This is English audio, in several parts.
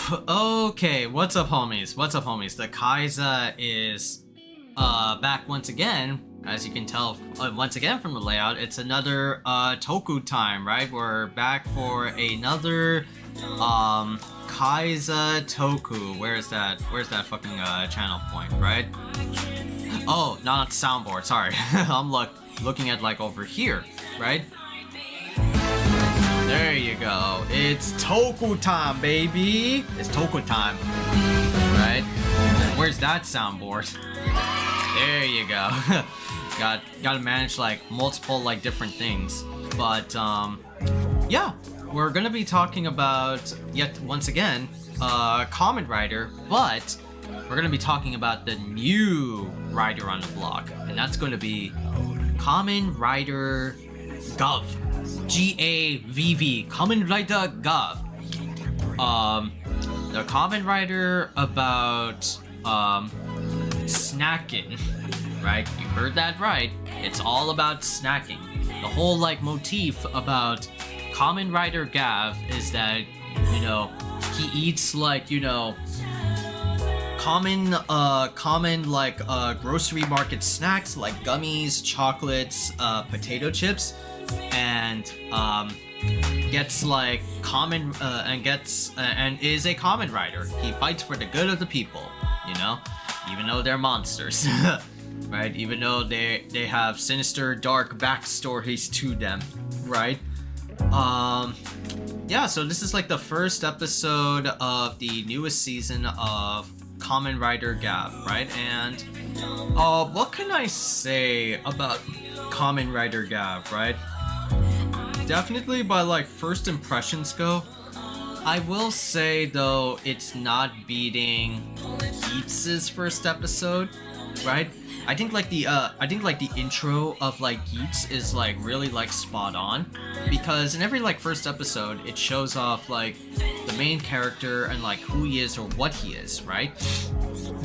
Okay, what's up homies? What's up homies? The Khaiza is back once again. As you can tell once again from the layout, it's another Toku time, right? We're back for another Khaiza Toku. Where's that fucking channel point, right? Oh, not soundboard, sorry. I'm looking at like over here, right? There you go. It's Toku time, baby. It's Toku time, right? Where's that soundboard? There you go. Gotta manage like multiple like different things. But yeah, we're gonna be talking about yet once again Kamen Rider, but we're gonna be talking about the new rider on the block, and that's gonna be Kamen Rider Gavv. Gavv, Kamen Rider Gavv. The Kamen Rider about snacking, right? You heard that right. It's all about snacking. The whole like motif about Kamen Rider Gavv is that, you know, he eats like, you know, common like grocery market snacks like gummies, chocolates, potato chips, and gets like and is a Kamen Rider. He fights for the good of the people, you know, even though they're monsters. Right? Even though they have sinister, dark backstories to them, right? Yeah, so this is like the first episode of the newest season of Kamen Rider Gavv, right? And what can I say about Kamen Rider Gavv, right? Definitely by like first impressions go, I will say though it's not beating Geats' first episode, right? I think like the intro of like Geats is like really like spot on, because in every like first episode it shows off like the main character and like who he is or what he is, right?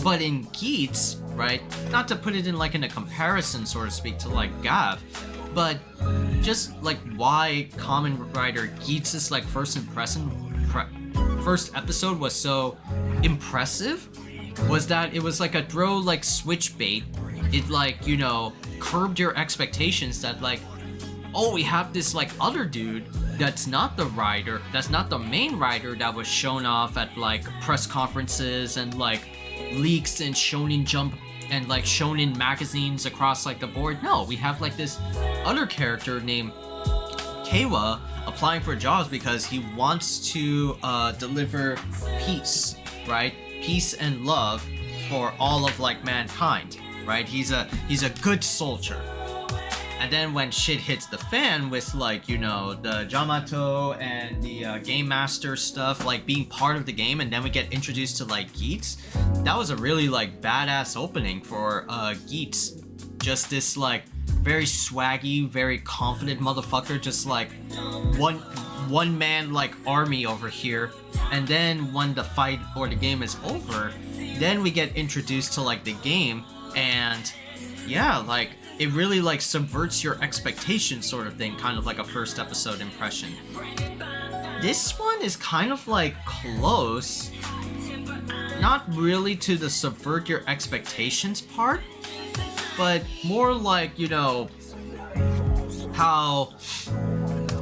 But in Geats, right, not to put it in like in a comparison so to speak to like Gavv, but just like why Kamen Rider Geats' like first episode was so impressive was that it was like a throw like switch bait. It like, you know, curbed your expectations that like, oh, we have this like other dude that's not the rider, that's not the main rider that was shown off at like press conferences and like leaks and Shonen Jump and like Shonen magazines across like the board. No, we have like this other character named Keiwa applying for jobs because he wants to deliver peace, right? Peace and love for all of like mankind, right? He's a good soldier. And then when shit hits the fan with like, you know, the Jamato and the Game Master stuff, like being part of the game, and then we get introduced to like Geats, that was a really like badass opening for Geats. Just this like very swaggy, very confident motherfucker, just like one man like army over here. And then when the fight or the game is over, then we get introduced to like the game, and yeah, like it really like subverts your expectations sort of thing, kind of like a first episode impression. This one is kind of like close, not really to the subvert your expectations part, but more like, you know, how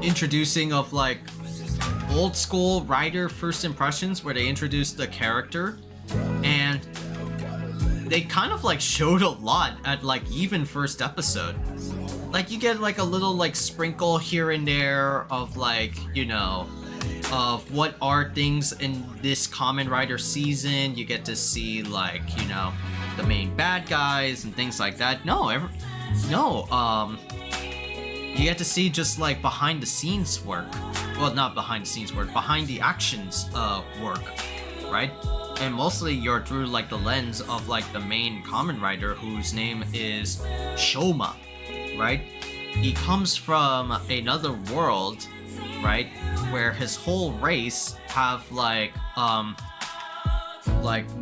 introducing of like old school Rider first impressions where they introduced the character, and they kind of like showed a lot at like even first episode. Like you get like a little like sprinkle here and there of like, you know, of what are things in this Kamen Rider season. You get to see like, you know, the main bad guys and things like that. You get to see just like behind the scenes work. Well, not behind the scenes work, behind the actions work, right? And mostly you're through like the lens of like the main Kamen Rider, whose name is Shoma, right? He comes from another world, right, where his whole race have like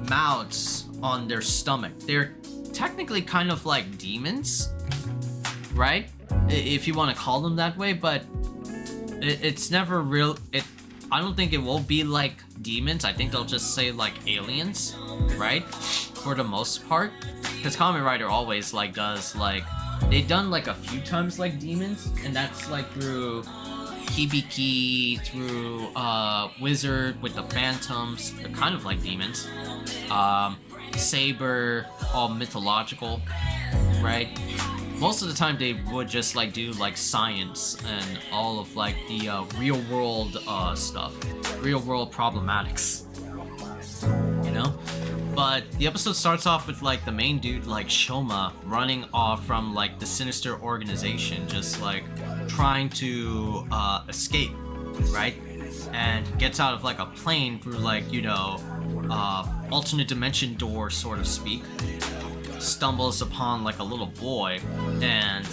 mouths on their stomach. They're technically kind of like demons, right? If you want to call them that way, but it's never real. I don't think it will be like demons. I think they'll just say like aliens, right? For the most part, because Kamen Rider always like does like they've done like a few times like demons, and that's like through Hibiki, through Wizard with the Phantoms. They're kind of like demons. Saber, all mythological, right? Most of the time they would just like do like science and all of like the real world stuff, real world problematics, you know? But the episode starts off with like the main dude like Shoma running off from like the sinister organization, just like trying to escape, right? And gets out of like a plane through like, you know, alternate dimension door, sort of speak. Stumbles upon like a little boy, and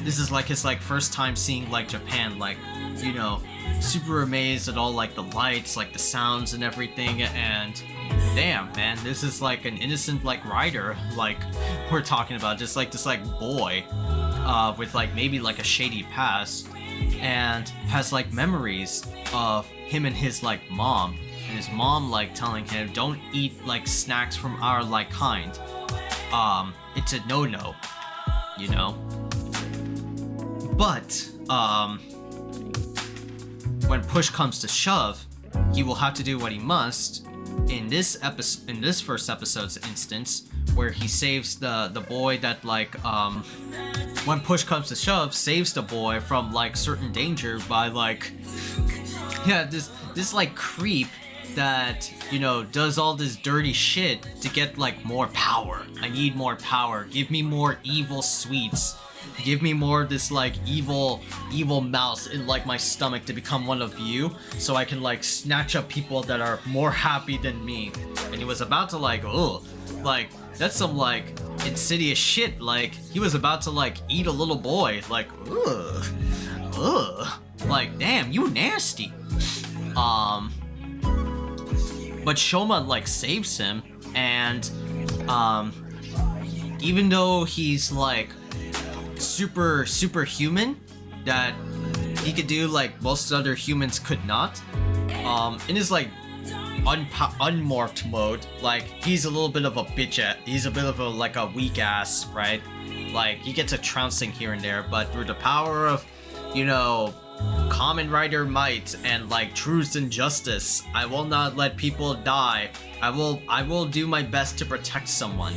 this is like his like first time seeing like Japan, like, you know, super amazed at all like the lights, like the sounds and everything, and damn man, this is like an innocent like rider like we're talking about, just like this like boy with like maybe like a shady past, and has like memories of him and his like mom, and his mom like telling him don't eat like snacks from our like kind, it's a no-no, you know. But when push comes to shove, he will have to do what he must. In this first episode's instance, where he saves the boy that like when push comes to shove, saves the boy from like certain danger by like this like creep that, you know, does all this dirty shit to get like more power. I need more power. Give me more evil sweets. Give me more of this like evil mouse in like my stomach to become one of you, so I can like snatch up people that are more happy than me. And he was about to like, oh, like that's some like insidious shit. Like he was about to like eat a little boy. Like, ugh, like damn, you nasty. But Shoma like saves him, and even though he's like superhuman, that he could do like most other humans could not, in his like unmorphed mode, like he's a little bit of a bitch, he's a bit of a like a weak ass, right? Like he gets a trouncing here and there, but through the power of, you know, Kamen Rider might and like truth and justice, I will not let people die. I will do my best to protect someone.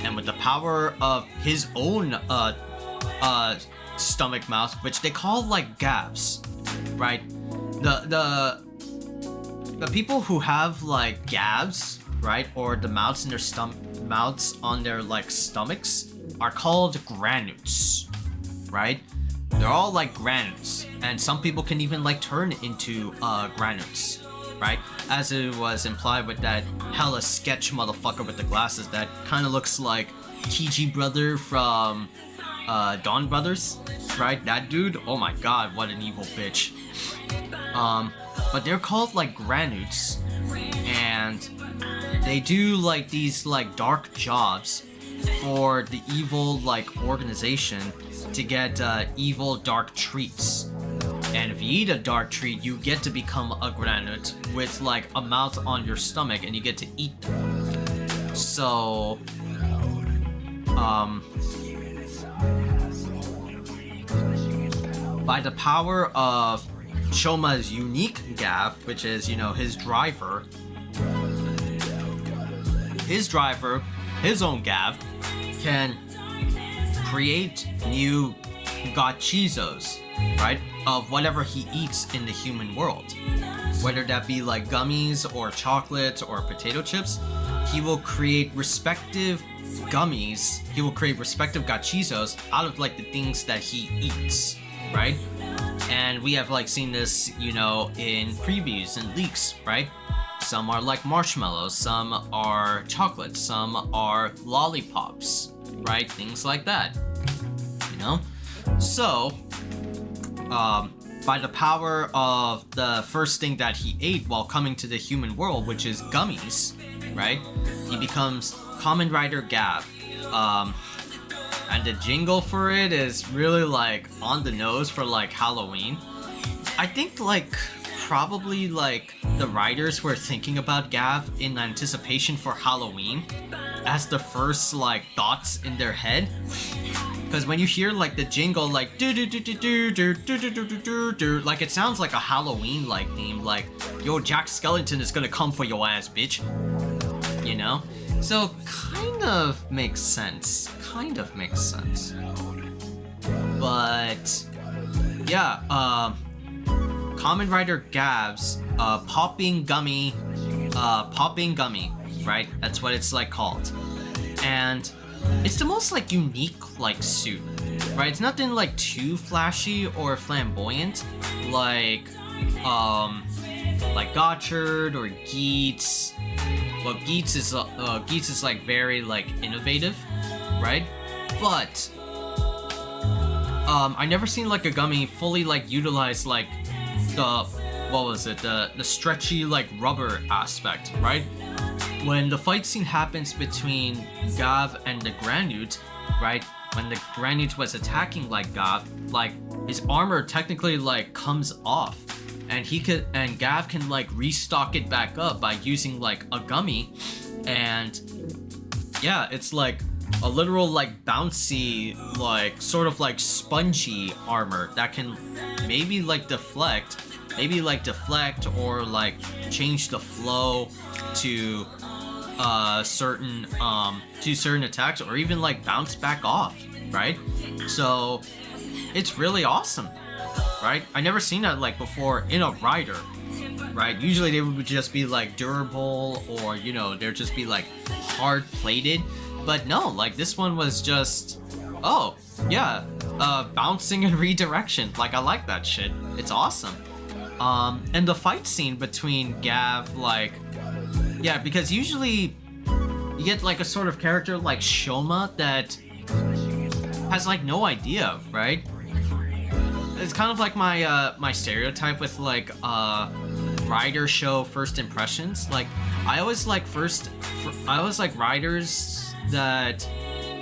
And with the power of his own stomach mouth, which they call like Gavvs, right? The people who have like Gavvs, right, or the mouths in their mouths on their like stomachs are called granutes, right? They're all like granutes, and some people can even like turn into granutes, right? As it was implied with that hella sketch motherfucker with the glasses that kind of looks like Kiji brother from Dawn Brothers, right? That dude, oh my god, what an evil bitch. But they're called like granutes, and they do like these like dark jobs for the evil like organization to get evil dark treats. And if you eat a dark treat, you get to become a granite with like a mouth on your stomach, and you get to eat them. So by the power of Shoma's unique Gavv, which is, you know, his driver, his own Gavv, can create new gachizos, right, of whatever he eats in the human world. Whether that be like gummies or chocolates or potato chips, he will create respective gummies, he will create respective gachizos out of like the things that he eats, right? And we have like seen this, you know, in previews and leaks, right? Some are like marshmallows, some are chocolates, some are lollipops, right? Things like that, you know? So, by the power of the first thing that he ate while coming to the human world, which is gummies, right? He becomes Kamen Rider Gavv. And the jingle for it is really like on the nose for like Halloween. I think like probably like the writers were thinking about Gavv in anticipation for Halloween as the first like thoughts in their head. Because when you hear like the jingle like do do do do do do do do do do do, like it sounds like a Halloween like theme, like yo, Jack Skellington is gonna come for your ass, bitch. You know? So kind of makes sense. Kind of makes sense. But yeah, Kamen Rider Gavv's popping gummy, right? That's what it's like called. And it's the most like unique like suit, right? It's nothing like too flashy or flamboyant like Gotchard or Geats. Well, Geats is like very like innovative, right? But I never seen like a gummy fully like utilize like the stretchy like rubber aspect, right? When the fight scene happens between Gavv and the Granute, right? When the Granute was attacking like Gavv, like his armor technically like comes off, and Gavv can like restock it back up by using like a gummy, and yeah, it's like a literal like bouncy, like sort of like spongy armor that can maybe like deflect or like change the flow to certain attacks, or even like bounce back off, right? So it's really awesome, right? I never seen that like before in a rider, right? Usually they would just be like durable, or you know, they'd just be like hard plated, but no, like this one was just, oh yeah, bouncing and redirection. Like I like that shit. It's awesome. And the fight scene between Gavv, like, yeah, because usually you get like a sort of character like Shoma that has like no idea, right? It's kind of like my stereotype with like rider show first impressions. Like I always like riders that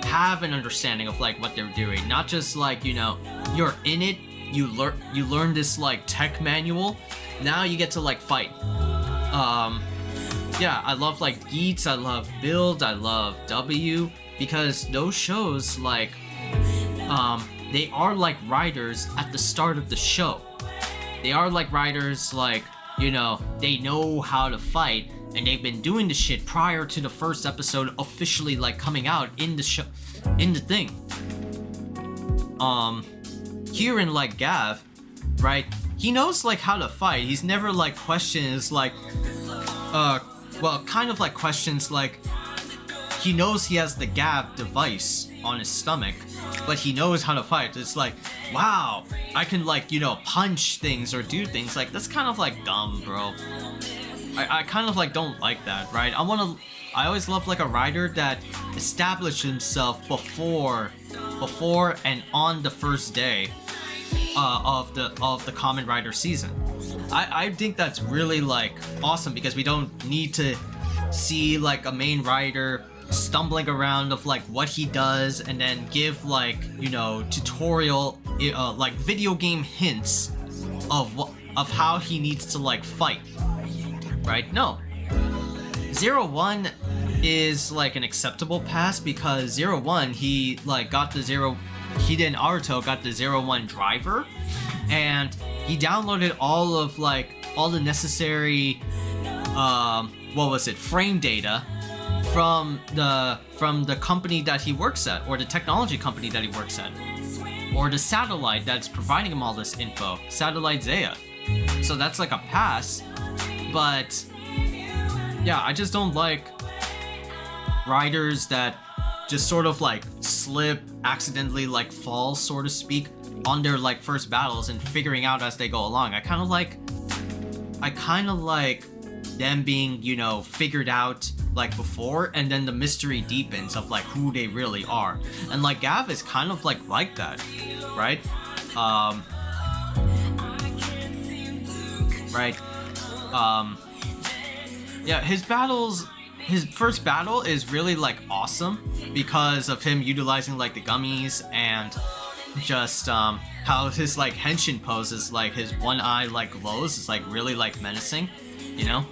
have an understanding of like what they're doing, not just like, you know, you're in it, you learn this like tech manual, now you get to like fight. Yeah, I love like Geats, I love Build, I love W, because those shows like they are like riders at the start of the show. They are like riders, like, you know, they know how to fight, and they've been doing the shit prior to the first episode officially like coming out in the show, in the thing. Here in like Gavv, right, he knows like how to fight. He's never like questions like well, kind of like questions like, he knows he has the Gavv device on his stomach, but he knows how to fight. It's like, wow, I can like, you know, punch things or do things. Like, that's kind of like dumb, bro. I kind of like don't like that, right? I always love like a rider that established himself before and on the first day of the Kamen Rider season. I think that's really like awesome, because we don't need to see like a main rider stumbling around of like what he does and then give like, you know, tutorial like video game hints of how he needs to like fight, right? No, 01 is like an acceptable pass, because 01 he like got the Naruto got the 01 driver, and he downloaded all the necessary frame data from the company that he works at, or the technology company that he works at, or the satellite that's providing him all this info, Satellite Zaya. So that's like a pass. But yeah, I just don't like riders that just sort of like slip, accidentally like fall, so to speak, on their like first battles and figuring out as they go along. I kind of like them being, you know, figured out like before, and then the mystery deepens of like who they really are. And like Gavv is kind of like that, right? Yeah, his first battle is really like awesome because of him utilizing like the gummies, and just how his like henshin pose is like his one eye like glows is like really like menacing, you know.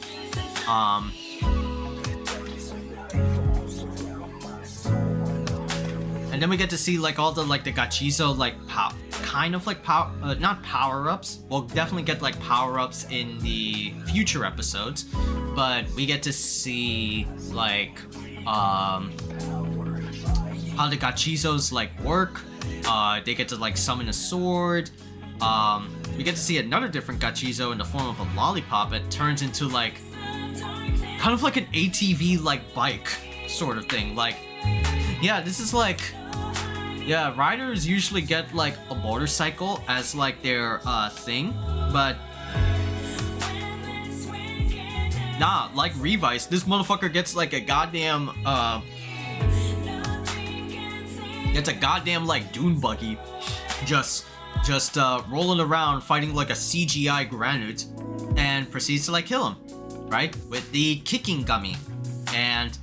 And then we get to see like all the like the gachizo like kind of like not power-ups. We'll definitely get like power-ups in the future episodes, but we get to see like how the gachizos like work. They get to like summon a sword. We get to see another different gachizo in the form of a lollipop. It turns into like kind of like an ATV like bike sort of thing. Like, yeah, this is like, yeah, riders usually get like a motorcycle as like their thing, but nah, like Revice, this motherfucker gets like a goddamn it's a goddamn like dune buggy, just rolling around fighting like a CGI granite, and proceeds to like kill him, right, with the kicking gummy. And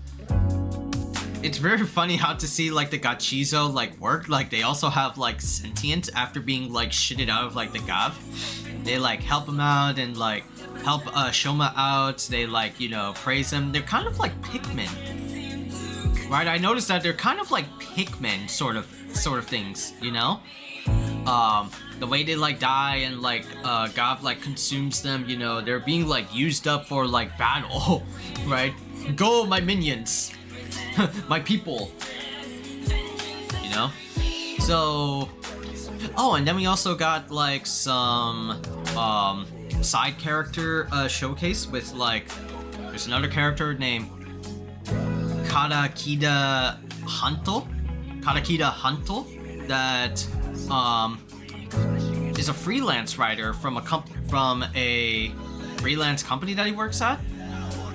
it's very funny how to see like the gachizo like work. Like they also have like sentient after being like shitted out of like the Gavv. They like help him out and like help Shoma out. They like, you know, praise him. They're kind of like Pikmin, right? I noticed that they're kind of like Pikmin sort of things, you know. The way they like die and like Gavv like consumes them, you know, they're being like used up for like battle, right? Go, my minions. My people, you know. So, oh, and then we also got like some side character showcase with like, there's another character named Karakida Hanto that is a freelance writer from a freelance company that he works at,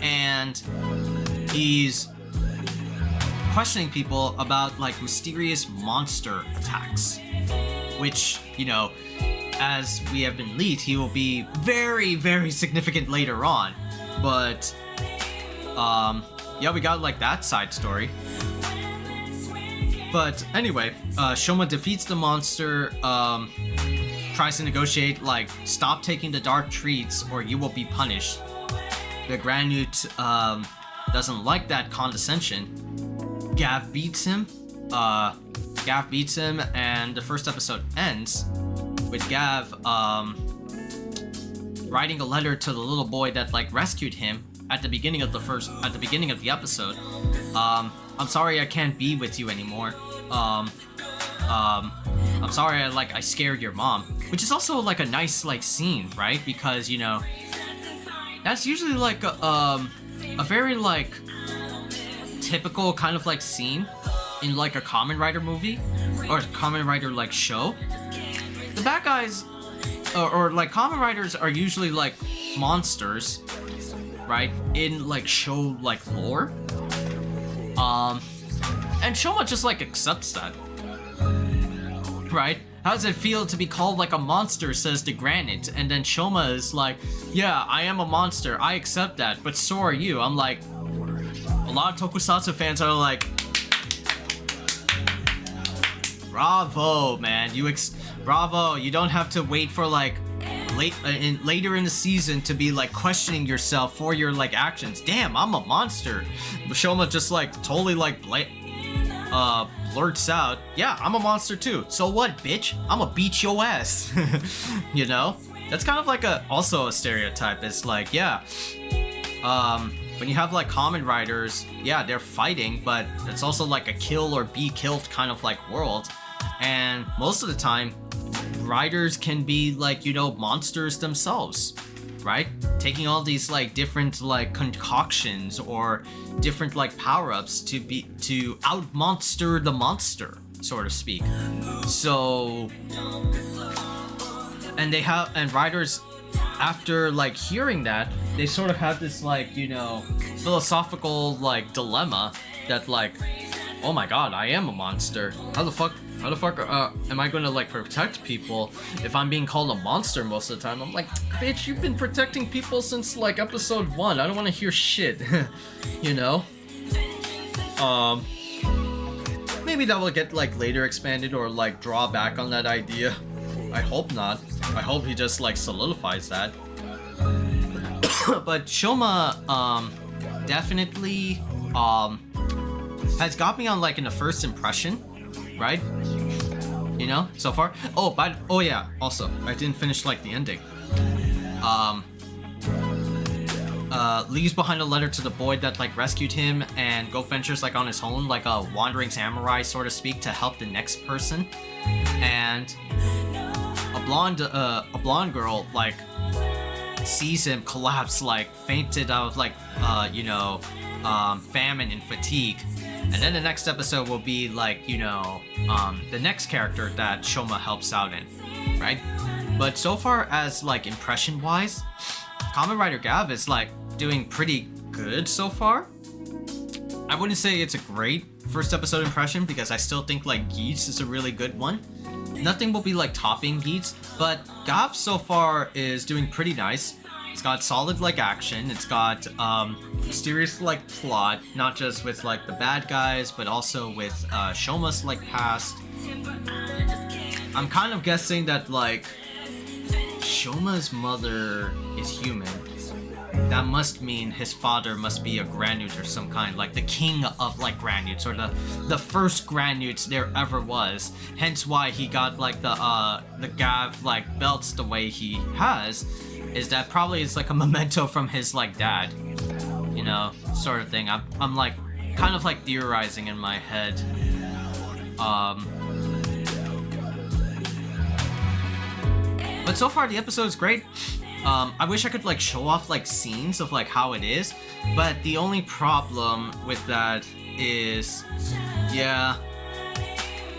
and he's questioning people about like mysterious monster attacks, which, you know, as we have been leaked, he will be very, very significant later on. But yeah, we got like that side story. But anyway, Shoma defeats the monster, tries to negotiate like, stop taking the dark treats or you will be punished. The Granute doesn't like that condescension. Gavv beats him, and the first episode ends with Gavv writing a letter to the little boy that like rescued him at the beginning of the episode. I'm sorry I can't be with you anymore. I'm sorry I scared your mom, which is also like a nice like scene, right? Because, you know, that's usually like a very like typical kind of like scene in like a Kamen Rider movie or Kamen Rider like show. The bad guys or like Kamen Riders are usually like monsters, right, in like show like lore. And Shoma just like accepts that, right? How does it feel to be called like a monster, says the Granite, and then Shoma is like, yeah, I am a monster, I accept that, but so are you. I'm like, a lot of Tokusatsu fans are like, bravo, man, bravo. You don't have to wait for like later in the season to be like questioning yourself for your like actions. Damn, I'm a monster. Shoma just like totally like blurts out, yeah, I'm a monster too. So what, bitch? I'ma beat your ass. You know? That's kind of like also a stereotype. It's like, yeah, when you have like Kamen Riders, yeah, they're fighting, but it's also like a kill or be killed kind of like world. And most of the time, riders can be like, you know, monsters themselves, right? Taking all these like different like concoctions or different like power-ups to out-monster the monster, so to speak. So, and riders, after like hearing that, they sort of have this like, you know, philosophical like dilemma that like, oh my god, I am a monster. How the fuck am I gonna like protect people if I'm being called a monster most of the time? I'm like, bitch, you've been protecting people since like episode 1. I don't want to hear shit. You know? maybe that will get like later expanded or like draw back on that idea. I hope not. I hope he just like solidifies that. But Shoma definitely has got me on like in the first impression, right? You know, so far. Oh yeah, also I didn't finish like the ending. Leaves behind a letter to the boy that like rescued him and go ventures like on his own, like a wandering samurai, so to speak, to help the next person. And a blonde girl like sees him collapse, like fainted out of like famine and fatigue. And then the next episode will be like, you know, the next character that Shoma helps out in, right? But so far as like impression wise, Kamen Rider Gavv is like doing pretty good so far. I wouldn't say it's a great first episode impression because I still think like Geats is a really good one. Nothing will be like topping Geats, but Gavv so far is doing pretty nice. It's got solid like action. It's got mysterious like plot, not just with like the bad guys, but also with Shoma's like past. I'm kind of guessing that like Shoma's mother is human. That must mean his father must be a Granute or some kind, like the king of like Granutes, or the first Granutes there ever was. Hence why he got like the Gavv like belts the way he has, is that probably it's like a memento from his like dad, you know, sort of thing. I'm like kind of like theorizing in my head. But so far the episode's great. I wish I could like show off like scenes of like how it is, but the only problem with that is, yeah,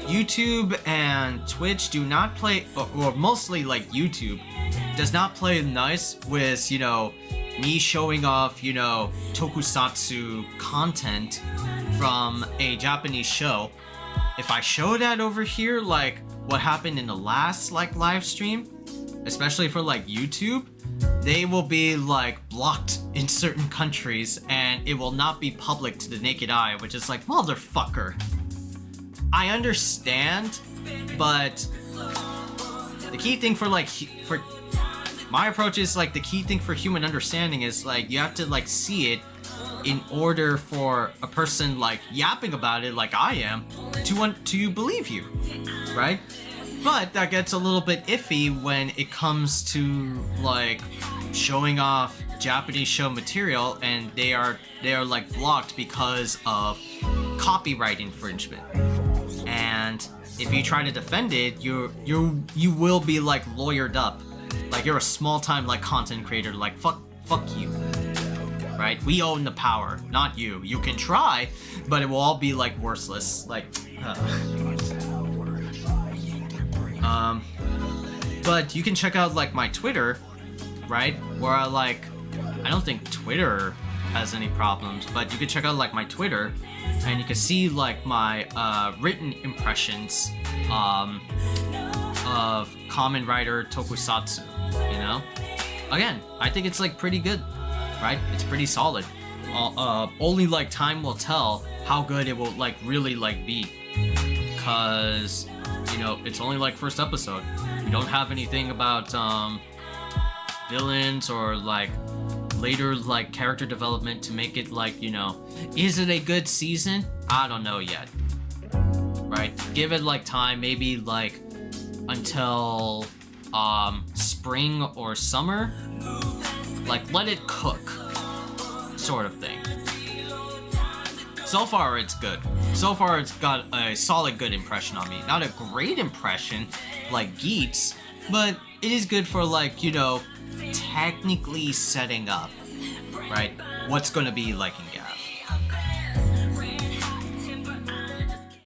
YouTube and Twitch do not play, or mostly like YouTube does not play nice with, you know, me showing off, you know, tokusatsu content from a Japanese show. If I show that over here, like what happened in the last like live stream, especially for like YouTube, they will be like blocked in certain countries and it will not be public to the naked eye, which is like, motherfucker. I understand, but the key thing for like, for my approach is like the key thing for human understanding is like you have to like see it in order for a person like yapping about it like I am to want to believe you, right? But that gets a little bit iffy when it comes to like showing off Japanese show material and they are like blocked because of copyright infringement. And if you try to defend it, you will be like lawyered up. Like you're a small time like content creator, like fuck you. Right? We own the power, not you. You can try, but it will all be like worthless. Like but you can check out like my Twitter, right? Where I don't think Twitter has any problems, but you can check out like my Twitter and you can see like my written impressions of Kamen Rider Tokusatsu, you know? Again, I think it's like pretty good, right? It's pretty solid. Only like time will tell how good it will like really like be, cause you know, it's only like first episode. We don't have anything about villains or like later like character development to make it like, you know, is it a good season? I don't know yet. Right? Give it like time, maybe like until spring or summer. Like let it cook, sort of thing. So far it's good. So far it's got a solid good impression on me. Not a great impression like Geats, but it is good for like, you know, technically setting up, right, what's gonna be like in Gavv.